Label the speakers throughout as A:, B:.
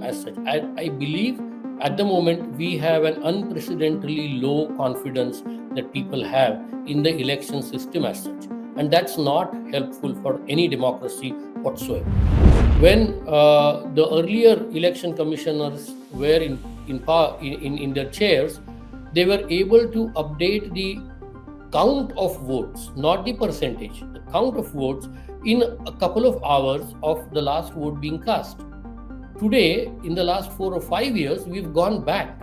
A: as such. I believe at the moment we have an unprecedentedly low confidence that people have in the election system as such, and that's not helpful for any democracy whatsoever. When the earlier election commissioners were in their chairs, they were able to update the count of votes, not the percentage, the count of votes in a couple of hours of the last vote being cast. Today, in the last 4 or 5 years, we've gone back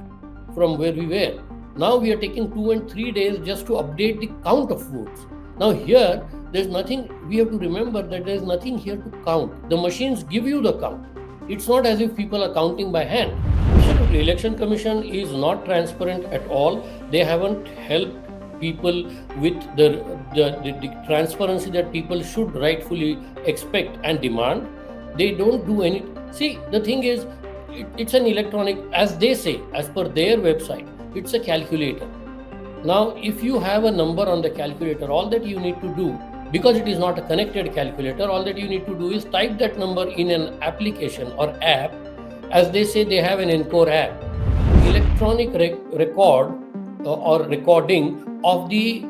A: from where we were. Now we are taking 2 and 3 days just to update the count of votes. Now here, there's nothing, we have to remember that there's nothing here to count. The machines give you the count. It's not as if people are counting by hand. Absolutely, Election Commission is not transparent at all. They haven't helped people with the transparency that people should rightfully expect and demand. They don't do any. See, the thing is, it's an electronic, as they say, as per their website, it's a calculator. Now, if you have a number on the calculator, all that you need to do, because it is not a connected calculator, all that you need to do is type that number in an application or app. As they say, they have an Encore app. Electronic record or recording of the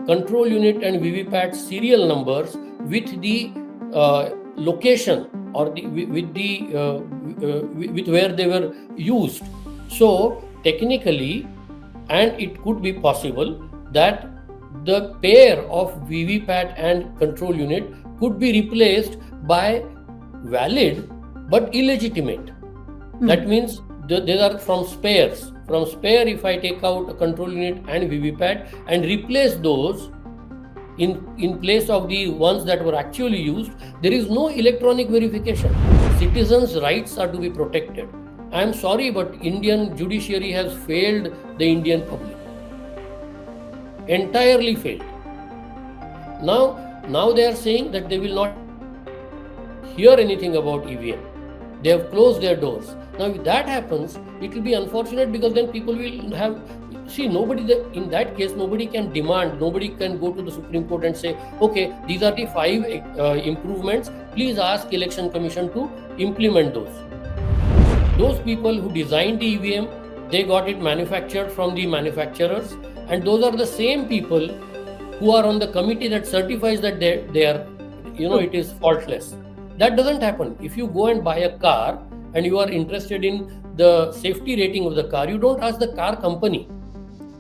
A: control unit and VVPAD serial numbers with the location or with where they were used. So technically, and it could be possible that the pair of VVPAD and control unit could be replaced by valid but illegitimate. That means they are from spares. From spare, if I take out a control unit and VVPAD and replace those in place of the ones that were actually used, there is no electronic verification. Citizens' rights are to be protected. I am sorry, but Indian judiciary has failed the Indian public. Entirely failed. Now they are saying that they will not hear anything about EVM. They have closed their doors. Now, if that happens, it will be unfortunate because then people will have. See, in that case, nobody can demand, nobody can go to the Supreme Court and say, okay, these are the 5 improvements. Please ask Election Commission to implement those. Those people who designed the EVM, they got it manufactured from the manufacturers, and those are the same people who are on the committee that certifies that they are, it is faultless. That doesn't happen. If you go and buy a car and you are interested in the safety rating of the car, you don't ask the car company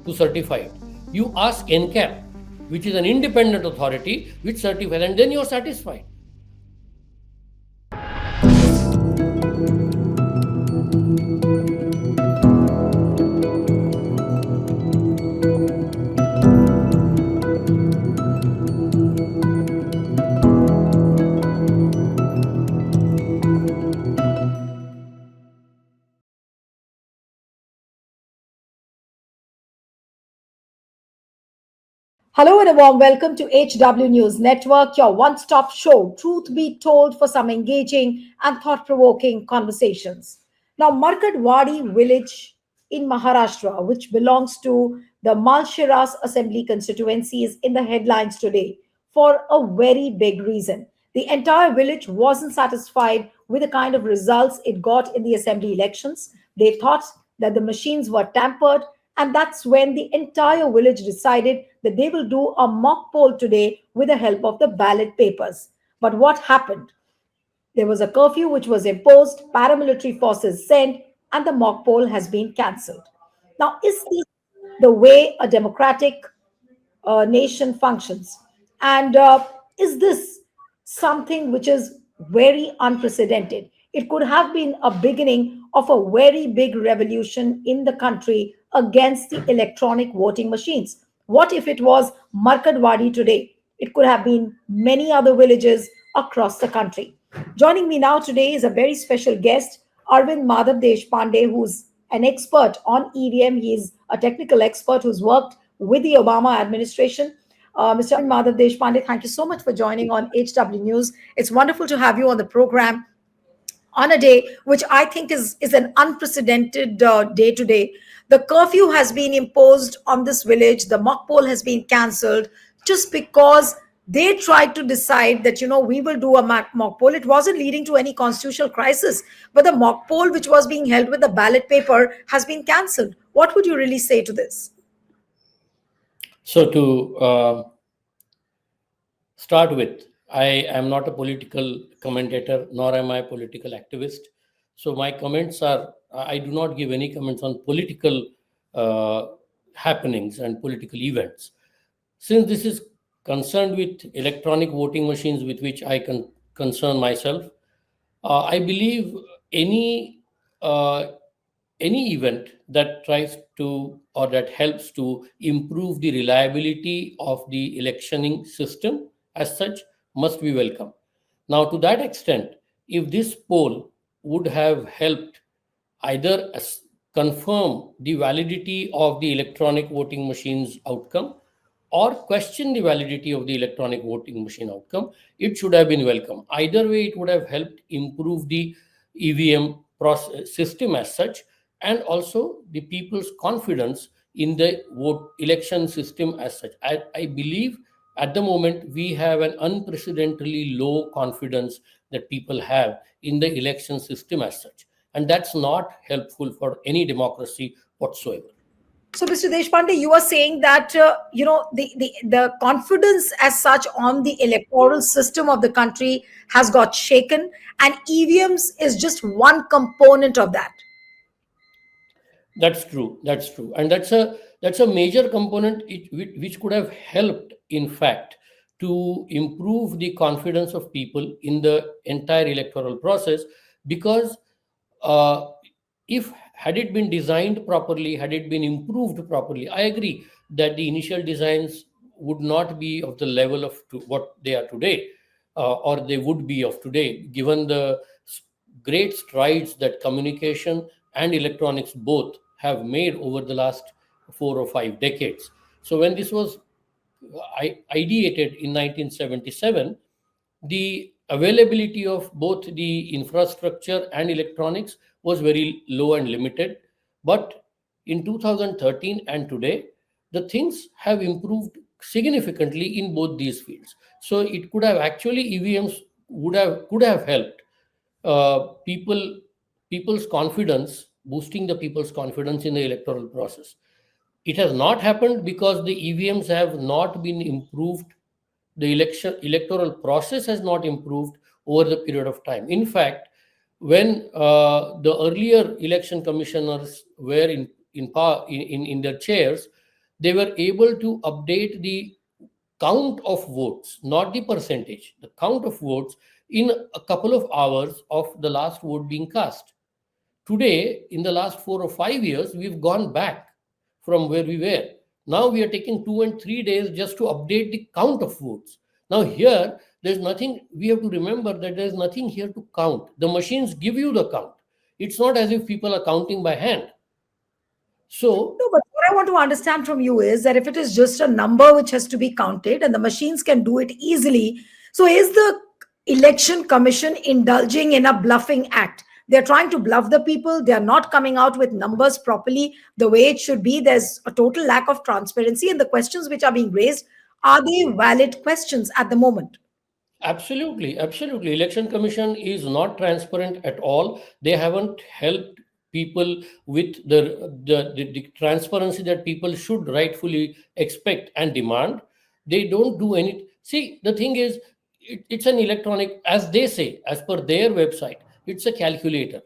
A: to certify it. You ask NCAP, which is an independent authority which certifies, and then you are satisfied.
B: Hello and a warm welcome to HW News Network, your one-stop show, truth be told, for some engaging and thought-provoking conversations. Now, Markadwadi village in Maharashtra, which belongs to the Malshiras Assembly constituency, is in the headlines today for a very big reason. The entire village wasn't satisfied with the kind of results it got in the assembly elections. They thought that the machines were tampered, and that's when the entire village decided that they will do a mock poll today with the help of the ballot papers. But what happened? There was a curfew which was imposed, paramilitary forces sent, and the mock poll has been cancelled. Now, is this the way a democratic nation functions? And is this something which is very unprecedented? It could have been a beginning of a very big revolution in the country against the electronic voting machines. What if it was Markadwadi today? It could have been many other villages across the country. Joining me now today is a very special guest, Arvind Madhav Deshpande, who's an expert on EVM. He is a technical expert who's worked with the Obama administration. Mr. Madhav Deshpande, thank you so much for joining on HW News. It's wonderful to have you on the program on a day which I think is an unprecedented day today. The curfew has been imposed on this village. The mock poll has been cancelled just because they tried to decide that, we will do a mock poll. It wasn't leading to any constitutional crisis, but the mock poll which was being held with the ballot paper has been cancelled. What would you really say to this?
A: So to start with, I am not a political commentator, nor am I a political activist. So my comments are, I do not give any comments on political uh, happenings and political events. Since this is concerned with electronic voting machines with which I can concern myself, I believe any uh, any event that tries to or that helps to improve the reliability of the electioning system as such must be welcome. Now, to that extent, if this poll would have helped either confirm the validity of the electronic voting machine's outcome or question the validity of the electronic voting machine outcome, it should have been welcome. Either way, it would have helped improve the EVM process, system as such, and also the people's confidence in the vote election system as such. I believe at the moment we have an unprecedentedly low confidence that people have in the election system as such, and that's not helpful for any democracy whatsoever.
B: So, Mr. Deshpande, you are saying that the confidence as such on the electoral system of the country has got shaken, and EVMs is just one component of that.
A: That's true. That's true, and that's a major component which could have helped, in fact, to improve the confidence of people in the entire electoral process. Because uh, if had it been designed properly, had it been improved properly, I agree that the initial designs would not be of the level of what they are today, or they would be of today, given the great strides that communication and electronics both have made over the last 4 or 5 decades. So when this was ideated in 1977, the availability of both the infrastructure and electronics was very low and limited. But in 2013 and today, the things have improved significantly in both these fields. So it could have actually, EVMs would have could have helped uh, people people's confidence, boosting the people's confidence in the electoral process. It has not happened because the EVMs have not been improved. The electoral process has not improved over the period of time. In fact, when the earlier election commissioners were in power in their chairs, they were able to update the count of votes, not the percentage, the count of votes in a couple of hours of the last vote being cast. Today, in the last 4 or 5 years, we've gone back from where we were. Now we are taking 2 and 3 days just to update the count of votes. Now, here, there's nothing, we have to remember that there's nothing here to count. The machines give you the count. It's not as if people are counting by hand. So,
B: No, but what I want to understand from you is that if it is just a number which has to be counted and the machines can do it easily, so is the election commission indulging in a bluffing act? They're trying to bluff the people. They're not coming out with numbers properly the way it should be. There's a total lack of transparency, and the questions which are being raised, are they valid questions at the moment?
A: absolutely, absolutely. Election Commission is not transparent at all. They haven't helped people with the transparency that people should rightfully expect and demand. They don't do any. See, the thing is, it's an electronic, as they say, as per their website, it's a calculator.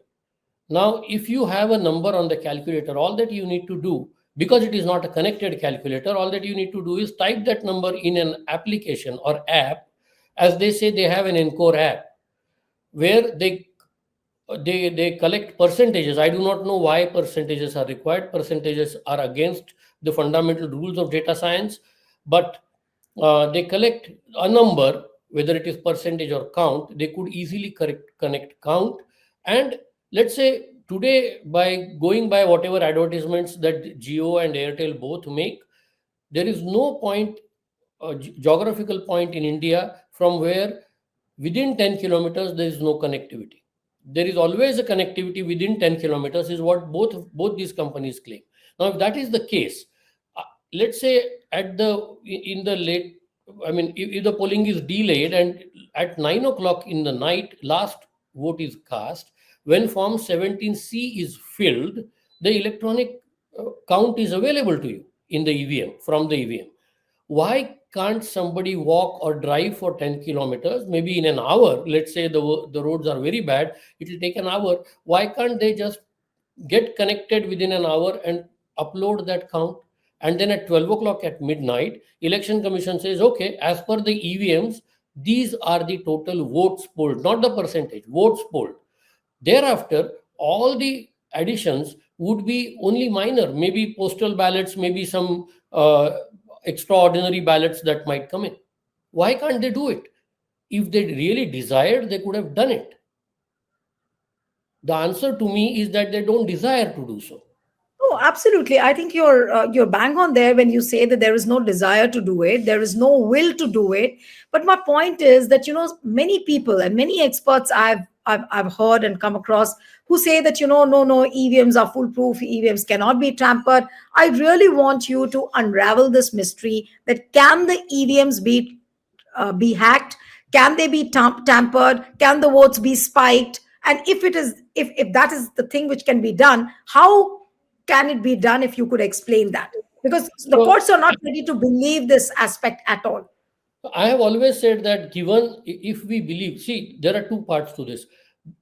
A: Now, if you have a number on the calculator, all that you need to do, because it is not a connected calculator, all that you need to do is type that number in an application or app. As they say, they have an Encore app where they collect percentages. I do not know why percentages are required. Percentages are against the fundamental rules of data science, but they collect a number, whether it is percentage or count. They could easily connect count, and let's say today, by going by whatever advertisements that Geo and Airtel both make, there is no point, geographical point in India from where within 10 kilometers there is no connectivity. There is always a connectivity within 10 kilometers, is what both these companies claim. Now, if that is the case, uh, let's say at the in the late I mean, if the polling is delayed and at 9 o'clock in the night, last vote is cast, when Form 17C is filled, the electronic count is available to you in the EVM, from the EVM. Why can't somebody walk or drive for 10 kilometers, maybe in an hour? Let's say the roads are very bad, it will take an hour. Why can't they just get connected within an hour and upload that count? And then at 12 o'clock at midnight, election commission says, okay, as per the EVMs, these are the total votes polled, not the percentage, votes polled. Thereafter, all the additions would be only minor, maybe postal ballots, maybe some extraordinary ballots that might come in. Why can't they do it? If they really desired, they could have done it. The answer to me is that they don't desire to do so.
B: Oh, absolutely. I think you're bang on there when you say that there is no desire to do it, there is no will to do it. But my point is that many people and many experts I've heard and come across who say that no, EVMs are foolproof, EVMs cannot be tampered. I really want you to unravel this mystery, that can the EVMs be hacked? Can they be tampered? Can the votes be spiked? And if that is the thing which can be done, how can it be done? If you could explain that, because the
A: So
B: courts are not ready to believe this aspect at all.
A: I have always said that given if we believe, see, there are two parts to this.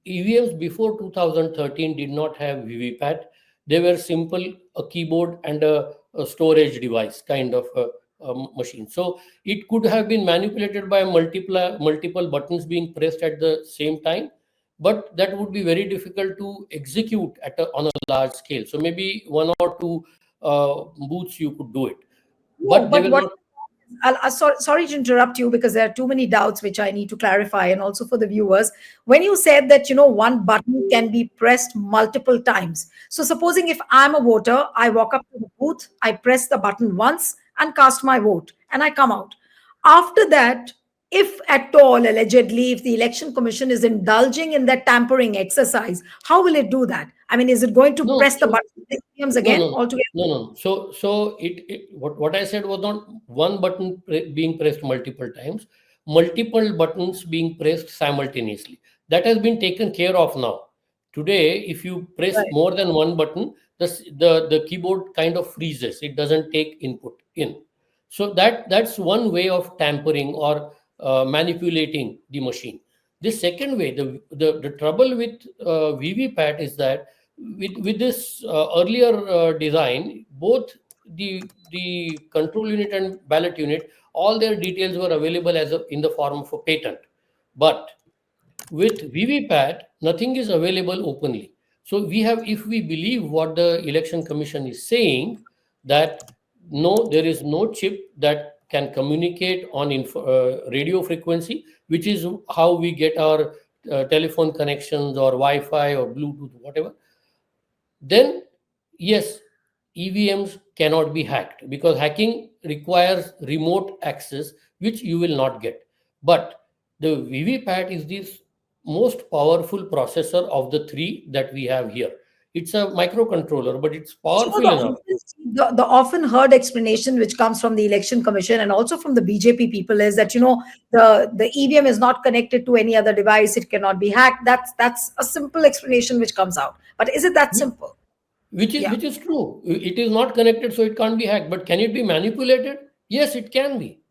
A: EVMs before 2013 did not have VVPAD. They were simple a keyboard and a storage device kind of a machine. So it could have been manipulated by multiple buttons being pressed at the same time, but that would be very difficult to execute on a large scale. So maybe one or two booths you could do it,
B: No,
A: but they
B: but
A: were
B: what
A: not.
B: sorry to interrupt you, because there are too many doubts which I need to clarify, and also for the viewers. When you said that one button can be pressed multiple times, so supposing if I'm a voter, I walk up to the booth, I press the button once and cast my vote, and I come out. After that, if at all allegedly, if the election commission is indulging in that tampering exercise, how will it do that? I mean, is it going to
A: No,
B: press the
A: so
B: button
A: no,
B: again
A: no,
B: altogether?
A: no, no. So what I said was not one button being pressed multiple times, multiple buttons being pressed simultaneously. That has been taken care of now. Today, if you press
B: Right.
A: more than one button, the keyboard kind of freezes. It doesn't take input in. So that's one way of tampering or manipulating the machine. The second way, the trouble with VVPAT is that with this earlier design, both the control unit and ballot unit, all their details were available in the form of a patent. But with VVPAT, nothing is available openly. So if we believe what the election commission is saying, that no, there is no chip that can communicate on radio frequency, which is how we get our telephone connections or Wi-Fi or Bluetooth, whatever, then yes, EVMs cannot be hacked because hacking requires remote access, which you will not get. But the VVPAT is the most powerful processor of the three that we have here. It's a microcontroller, but it's
B: But
A: powerful enough.
B: the often heard explanation which comes from the election commission and also from the BJP people is that the EVM is not connected to any other device; it cannot be hacked. That's a simple explanation which comes out. But is it that simple? Yeah.
A: Which is true. It is not connected, so it can't be hacked. But can it be manipulated? Yes, it can be.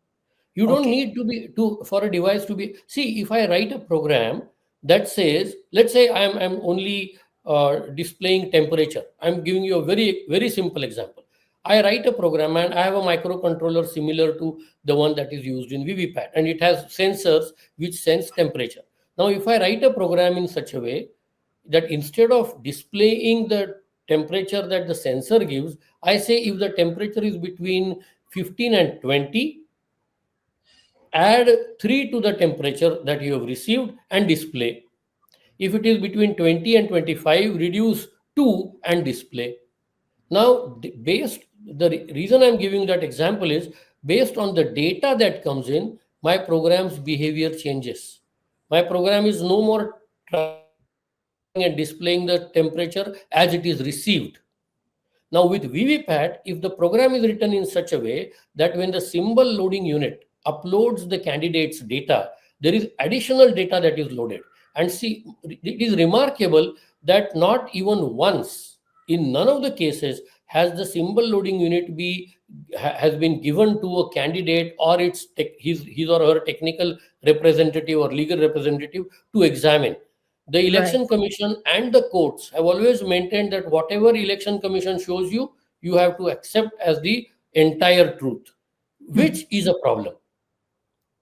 A: You don't
B: Okay.
A: need to be to for a device to be. See, if I write a program that says, let's say I'm only displaying temperature. I'm giving you a very simple example. I write a program and I have a microcontroller similar to the one that is used in VVPAT, and it has sensors which sense temperature. Now, if I write a program in such a way that instead of displaying the temperature that the sensor gives, I say if the temperature is between 15 and 20, add 3 to the temperature that you have received and display. If it is between 20 and 25, reduce 2 and display. Now, the reason I'm giving that example is based on the data that comes in, my program's behavior changes. My program is no more trying and displaying the temperature as it is received. Now, with VVPAT, if the program is written in such a way that when the symbol loading unit uploads the candidate's data, there is additional data that is loaded. And see, it is remarkable that not even once, in none of the cases, has the symbol loading unit has been given to a candidate or his or her technical representative or legal representative to examine. The
B: Right.
A: election commission and the courts have always maintained that whatever election commission shows you, you have to accept as the entire truth, which
B: Mhm.
A: is a problem.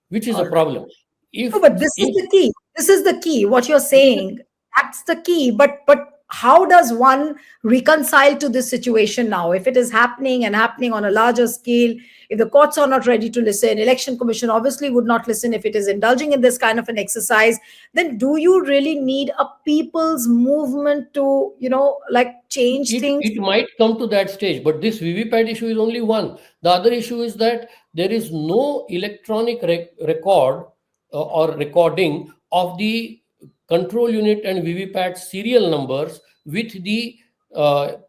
A: Which is a
B: All right.
A: problem.
B: No,
A: If
B: but this is
A: if
B: the key. This is the key. What you're saying, that's the key. But how does one reconcile to this situation now? If it is happening and happening on a larger scale, if the courts are not ready to listen, election commission obviously would not listen if it is indulging in this kind of an exercise, then do you really need a people's movement to, like change things?
A: it might come to that stage, but this VVPAD issue is only one. The other issue is that there is no electronic record or recording of the control unit and VVPAD serial numbers with the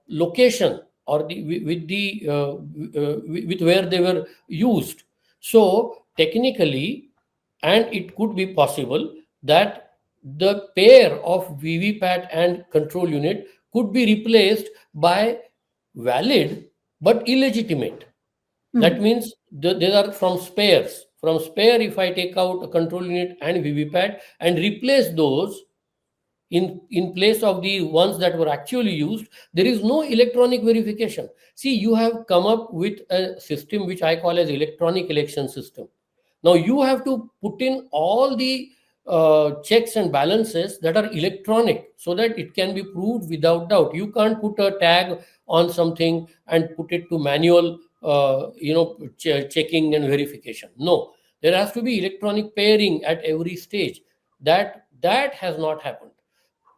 A: location or with the with where they were used. So technically, and it could be possible that the pair of VVPAT and control unit could be replaced by valid but illegitimate. That
B: Mhm.
A: means they are from spares. From spare, if I take out a control unit and VVPAT and replace those in place of the ones that were actually used, there is no electronic verification. See, you have come up with a system which I call as electronic election system. Now you have to put in all the checks and balances that are electronic so that it can be proved without doubt. You can't put a tag on something and put it to manual checking and verification. No, there has to be electronic pairing at every stage. That has not happened.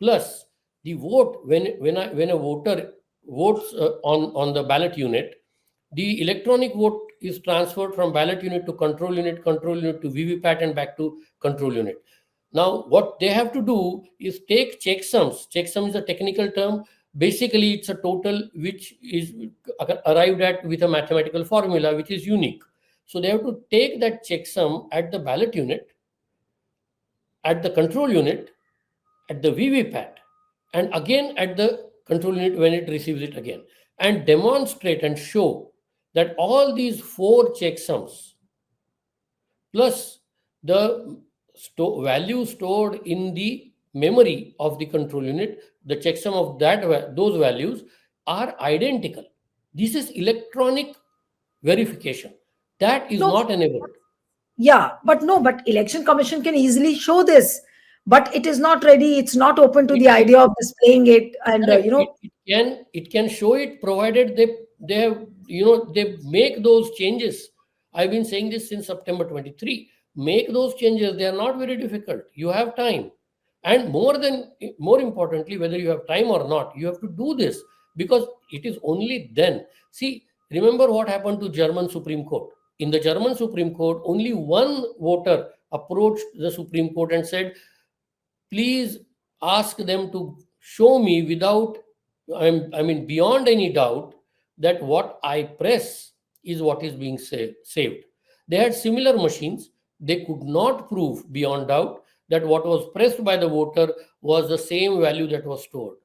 A: Plus, the vote, when a voter votes on the ballot unit, the electronic vote is transferred from ballot unit to control unit to VVPAT, and back to control unit. Now, what they have to do is take checksums. Checksum is a technical term. Basically, it's a total which is arrived at with a mathematical formula which is unique. So they have to take that checksum at the ballot unit, at the control unit, at the VVPAT, and again at the control unit when it receives it again, and demonstrate and show that all these four checksums plus the value stored in the memory of the control unit, the checksum of those values are identical. This is electronic verification. That is
B: No,
A: not enabled.
B: yeah, but no, but election commission can easily show this, but it is not ready. It's not open to
A: It,
B: the
A: it,
B: idea of displaying it, and
A: Correct. It can show it provided they have they make those changes. I've been saying this since September 23. Make those changes. They are not very difficult. You have time, and more importantly, whether you have time or not, you have to do this because it is only then. See, remember what happened to German Supreme Court. In the German Supreme Court, only one voter approached the Supreme Court and said, please ask them to show me without I mean beyond any doubt that what I press is what is being saved. They had similar machines. They could not prove beyond doubt that what was pressed by the voter was the same value that was stored.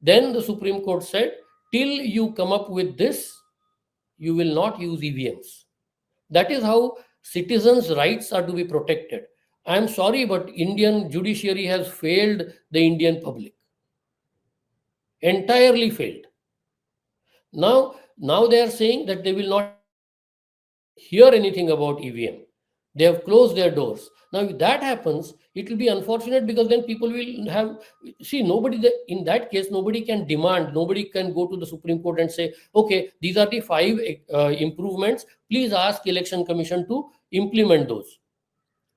A: Then the Supreme Court said, till you come up with this, you will not use EVMs. That is how citizens' rights are to be protected. I am sorry, but Indian judiciary has failed the Indian public. Entirely failed. Now they are saying that they will not hear anything about EVM. They have closed their doors. Now, if that happens, it will be unfortunate because then people will have see nobody in that case nobody can demand, nobody can go to the Supreme Court and say, okay, these are the five improvements. Please ask Election Commission to implement those.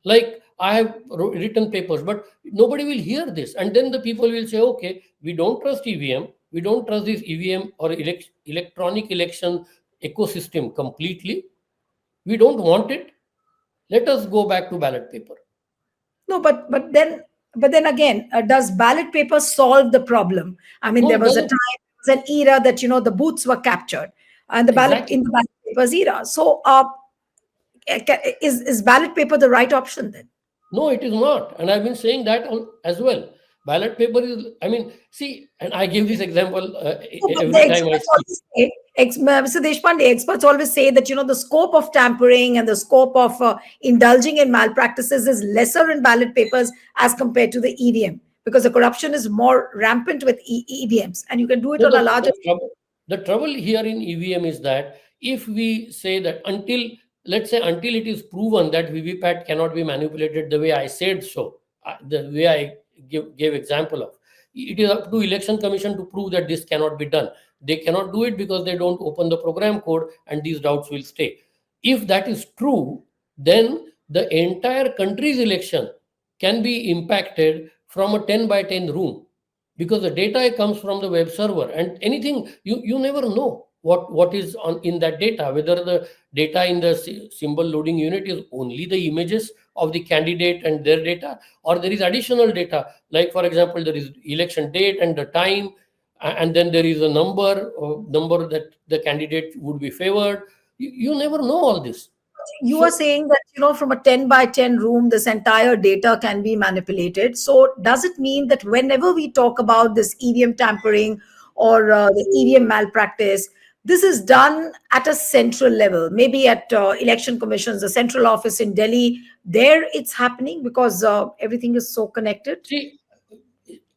A: Like I have written papers, but nobody will hear this, and then the people will say, okay, we don't trust EVM, we don't trust this EVM or electronic election ecosystem completely. We don't want it. Let us go back to ballot paper.
B: no, but then again, does ballot paper solve the problem? I mean,
A: No,
B: there
A: it
B: was a
A: doesn't.
B: time, there was an era that the booths were captured, and the ballot
A: Exactly.
B: in the ballot papers era. So Is ballot paper the right option then?
A: No, it is not. And I've been saying that as well. Ballot paper is, I mean, see, and I give this example
B: No, but the
A: every time I
B: experts
A: speak.
B: always say, Mr. Deshpande, experts always say that the scope of tampering and the scope of indulging in malpractices is lesser in ballot papers as compared to the EVM, because the corruption is more rampant with EVMs, and you can do it
A: No,
B: on a larger.
A: the trouble here in EVM is that if we say that until, let's say, until it is proven that VVPAD cannot be manipulated the way I said so, the way I gave example of, it is up to Election Commission to prove that this cannot be done. They cannot do it because they don't open the program code, and these doubts will stay. If that is true, then the entire country's election can be impacted from a 10 by 10 room, because the data comes from the web server, and anything, you never know what is on in that data, whether the data in the symbol loading unit is only the images of the candidate and their data, or there is additional data, like for example there is election date and the time, and then there is a number that the candidate would be favored. You never know all this.
B: You are
A: So
B: saying that from a 10 by 10 room this entire data can be manipulated. So does it mean that whenever we talk about this EVM tampering or the EVM malpractice, this is done at a central level, maybe at election commissions, the central office in Delhi, there it's happening because everything is so connected?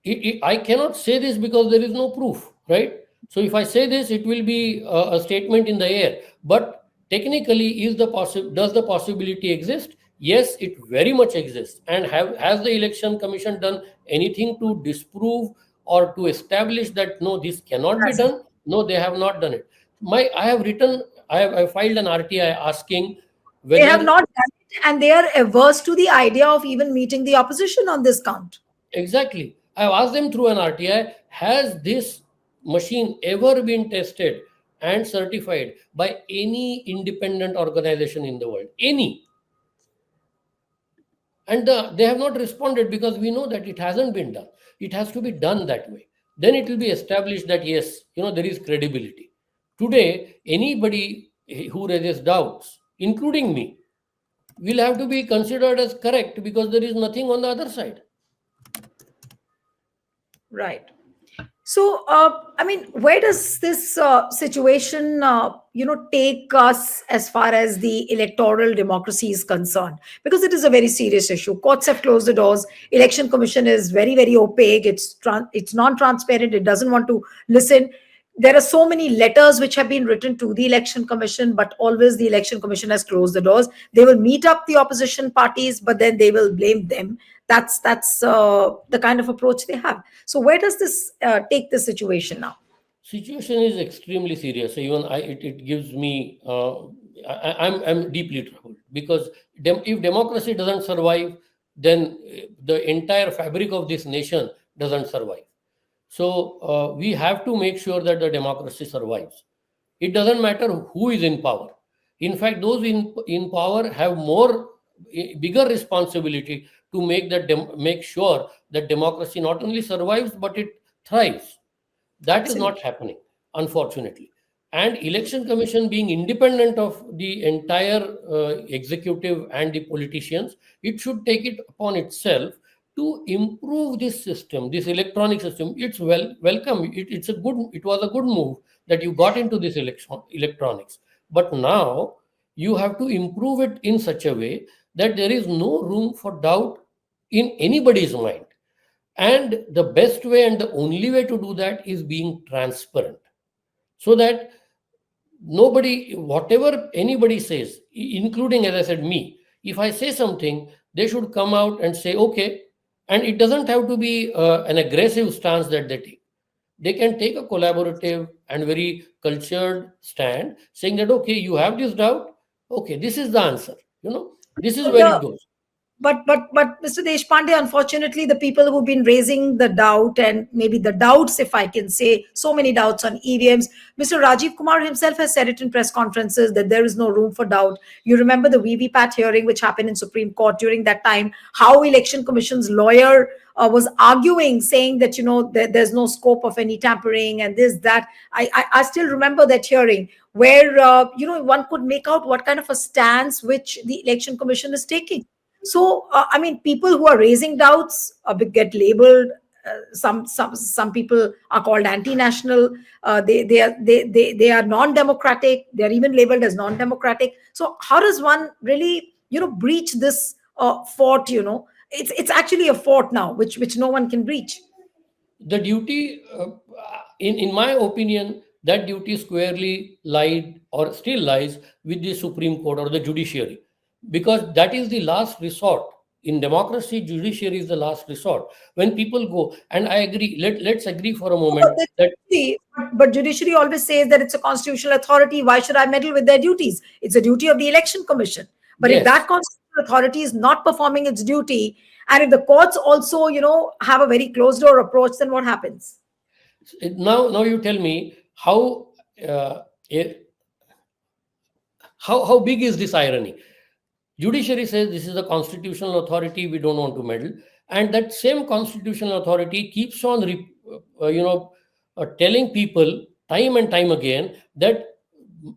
A: see, I cannot say this because there is no proof, right? So if I say this, it will be a statement in the air. But technically, does the possibility exist? Yes, it very much exists. And has the election commission done anything to disprove or to establish that no, this cannot be
B: Yes.
A: done? No, they have not done it. I have written, I filed an RTI asking
B: They have
A: whether.
B: not done it, and they are averse to the idea of even meeting the opposition on this count.
A: Exactly. I've asked them through an RTI, has this machine ever been tested and certified by any independent organization in the world? Any. And they have not responded because we know that it hasn't been done. It has to be done that way. Then it will be established that yes, there is credibility. Today, anybody who raises doubts, including me, will have to be considered as correct because there is nothing on the other side.
B: Right. So, I mean, where does this situation, take us as far as the electoral democracy is concerned? Because it is a very serious issue. Courts have closed the doors. Election Commission is very, very opaque. It's non-transparent. It doesn't want to listen. There are so many letters which have been written to the Election Commission, but always the Election Commission has closed the doors. They will meet up the opposition parties, but then they will blame them. That's the kind of approach they have. So where does this take the situation now?
A: Situation is extremely serious. Even it gives me, I'm deeply troubled because if democracy doesn't survive, then the entire fabric of this nation doesn't survive. So we have to make sure that the democracy survives. It doesn't matter who is in power. In fact, those in power have bigger responsibility to make sure that democracy not only survives but it thrives. That is not
B: Absolutely.
A: happening, unfortunately. And election commission being independent of the entire executive and the politicians, it should take it upon itself to improve this system, this electronic system. It's welcome. It was a good move that you got into this electronics. But now you have to improve it in such a way that there is no room for doubt in anybody's mind. And the best way and the only way to do that is being transparent, so that nobody, whatever anybody says, including, as I said, me, if I say something, they should come out and say, okay. And it doesn't have to be an aggressive stance that they take. They can take a collaborative and very cultured stand saying that, okay, you have this doubt. Okay, this is the answer. This is
B: So
A: where it goes.
B: But Mr. Deshpande, unfortunately, the people who've been raising the doubt, and maybe the doubts, if I can say, so many doubts on EVMs. Mr. Rajiv Kumar himself has said it in press conferences that there is no room for doubt. You remember the VVPAT hearing which happened in Supreme Court during that time, how Election Commission's lawyer was arguing, saying that there's no scope of any tampering and this that. I still remember that hearing where one could make out what kind of a stance which the Election Commission is taking. So, I mean, people who are raising doubts get labeled. Some people are called anti-national. They are non-democratic. They are even labeled as non-democratic. So, how does one really breach this fort? It's actually a fort now, which no one can breach.
A: The duty, in my opinion, that duty squarely lied or still lies with the Supreme Court or the judiciary, because that is the last resort. In democracy, judiciary is the last resort. When people go, and I agree, let's agree for a
B: But
A: moment that
B: judiciary always says that it's a constitutional authority. Why should I meddle with their duties? It's a duty of the Election Commission. But if that
A: yes,
B: constitutional authority is not performing its duty, and if the courts also, have a very closed door approach, then what happens?
A: now you tell me uh, eh, how big is this irony? Judiciary says this is a constitutional authority, we don't want to meddle, and that same constitutional authority keeps on telling people time and time again that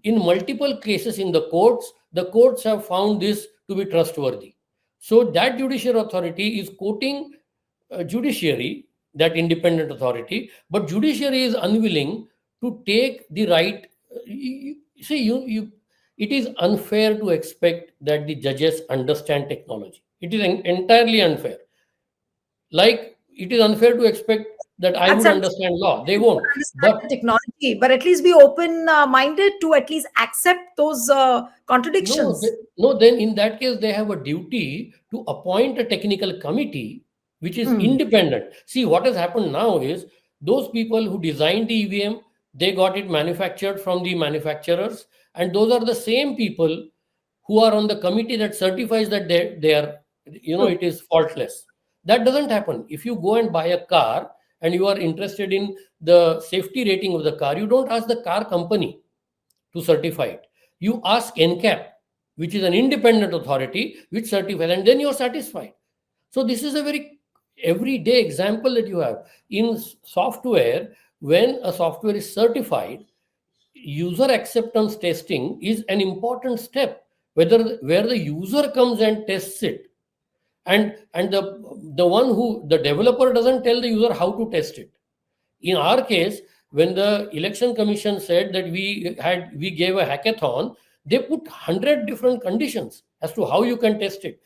A: in multiple cases in the courts have found this to be trustworthy. So that judicial authority is quoting judiciary, that independent authority, but judiciary is unwilling to take the right. See, it is unfair to expect that the judges understand technology. It is entirely unfair. Like it is unfair to expect that I
B: That's
A: would
B: understandable.
A: understand law. They
B: People
A: won't.
B: understand
A: But
B: the technology, but at least be open minded to at least accept those
A: no,
B: contradictions.
A: no, then in that case, they have a duty to appoint a technical committee which is
B: Hmm.
A: independent. See, what has happened now is those people who designed the EVM, they got it manufactured from the manufacturers, and those are the same people who are on the committee that certifies that they are,
B: True.
A: it is faultless. That doesn't happen. If you go and buy a car and you are interested in the safety rating of the car, you don't ask the car company to certify it. You ask NCAP, which is an independent authority, which certifies, and then you're satisfied. So this is a very everyday example that you have in software. When a software is certified, user acceptance testing is an important step. Where the user comes and tests it, and the developer doesn't tell the user how to test it. In our case, when the election commission said that we gave a hackathon, they put 100 different conditions as to how you can test it.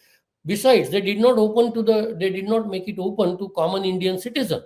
A: Besides, they did not make it open to common Indian citizen.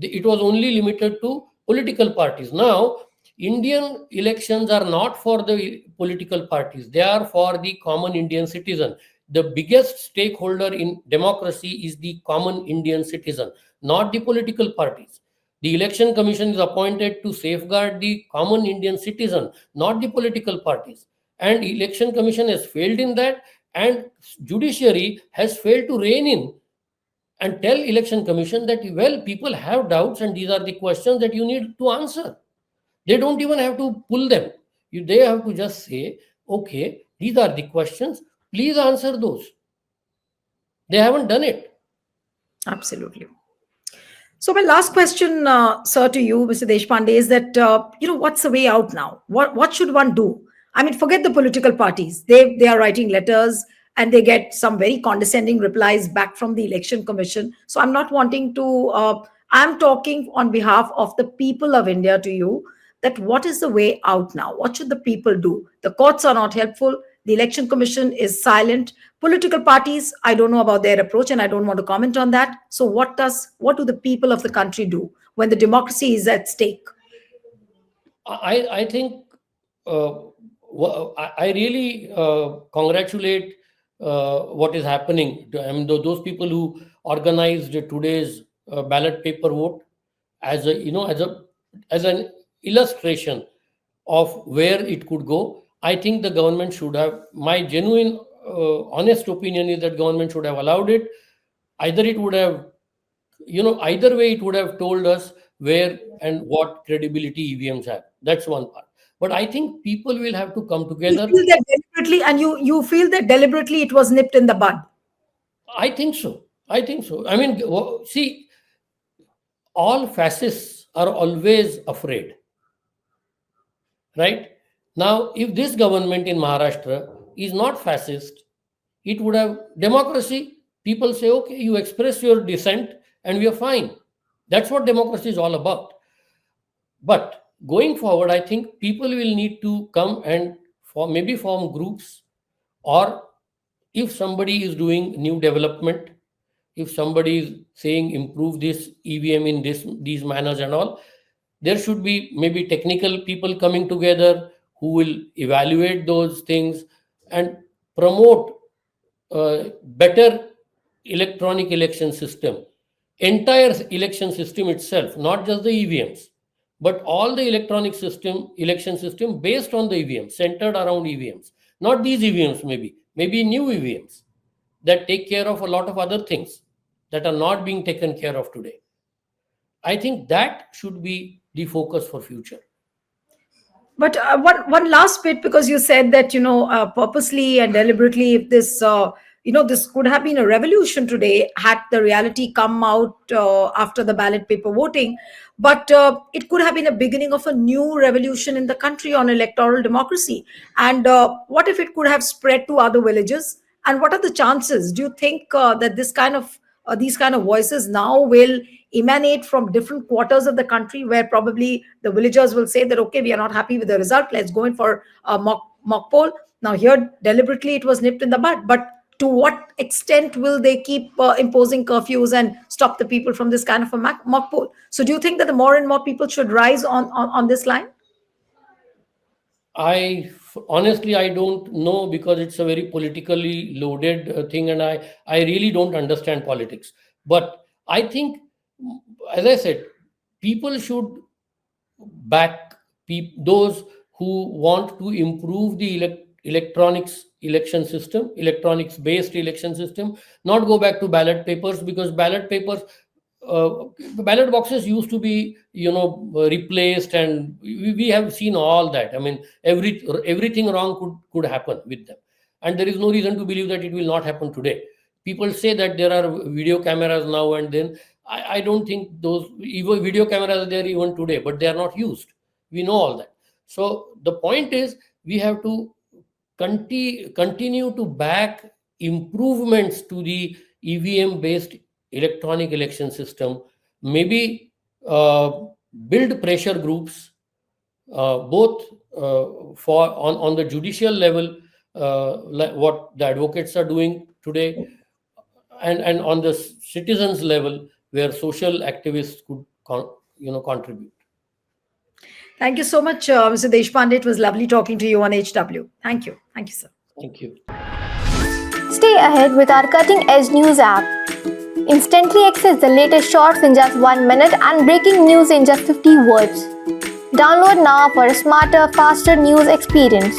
A: It was only limited to political parties. Now, Indian elections are not for the political parties, they are for the common Indian citizen. The biggest stakeholder in democracy is the common Indian citizen, not the political parties. The election commission is appointed to safeguard the common Indian citizen, not the political parties. And election commission has failed in that, and judiciary has failed to rein in and tell election commission that, well, people have doubts and these are the questions that you need to answer. They don't even have to pull them. They have to just say, okay, these are the questions, please answer those. They haven't done it.
B: Absolutely. So my last question, sir, to you, Mr. Deshpande, is that what's the way out now? What should one do? I mean, forget the political parties. They are writing letters and they get some very condescending replies back from the election commission. So I'm not wanting to. I'm talking on behalf of the people of India to you. That what is the way out now? What should the people do? The courts are not helpful. The election commission is silent. Political parties, I don't know about their approach and I don't want to comment on that. So what do the people of the country do when the democracy is at stake?
A: I think uh, I really congratulate what is happening. I mean, those people who organized today's ballot paper vote as a as an illustration of where it could go. I think the government should have. My genuine honest opinion is that government should have allowed it. Either it would have, either way, it would have told us where and what credibility EVMs have. That's one part. But I think people will have to come
B: You
A: together.
B: feel that deliberately, and you feel that deliberately it was nipped in the bud.
A: I think so. I think so. I mean, see, all fascists are always afraid, right? Now, if this government in Maharashtra is not fascist, it would have democracy. People say, okay, you express your dissent and we are fine. That's what democracy is all about. But going forward, I think people will need to come and maybe form groups, or if somebody is doing new development, if somebody is saying improve this EVM in these manners and all, there should be maybe technical people coming together who will evaluate those things and promote better electronic election system, entire election system itself, not just the EVMs, but all the electronic system, election system based on the EVMs, centered around EVMs, not these EVMs, maybe new EVMs that take care of a lot of other things that are not being taken care of today. I think that should be the focus for future.
B: But one last bit, because you said that purposely and deliberately, if this this could have been a revolution today had the reality come out after the ballot paper voting, but it could have been a beginning of a new revolution in the country on electoral democracy. And what if it could have spread to other villages? And what are the chances? Do you think that these kind of voices now will emanate from different quarters of the country, where probably the villagers will say that, okay, we are not happy with the result, let's go in for a mock poll. Now here deliberately it was nipped in the bud, but to what extent will they keep imposing curfews and stop the people from this kind of a mock poll? So do you think that the more and more people should rise on this line?
A: Honestly, I don't know, because it's a very politically loaded thing, and I really don't understand politics. But I think, as I said, people should back those who want to improve the electronics election system, electronics based election system, not go back to ballot papers, because uh, ballot boxes used to be replaced, and we have seen all that. I mean, everything wrong could happen with them, and there is no reason to believe that it will not happen today. People say that there are video cameras now and then. I don't think those even video cameras are there even today, but they are not used. We know all that. So the point is, we have to continue to back improvements to the EVM based electronic election system, maybe build pressure groups, both on the judicial level, like what the advocates are doing today, and on the citizens level, where social activists could contribute.
B: Thank you so much, Mr. Deshpande. It was lovely talking to you on HW. Thank you, sir.
A: Thank you.
C: Stay ahead with our cutting edge news app. Instantly access the latest shorts in just 1 minute and breaking news in just 50 words. Download now for a smarter, faster news experience.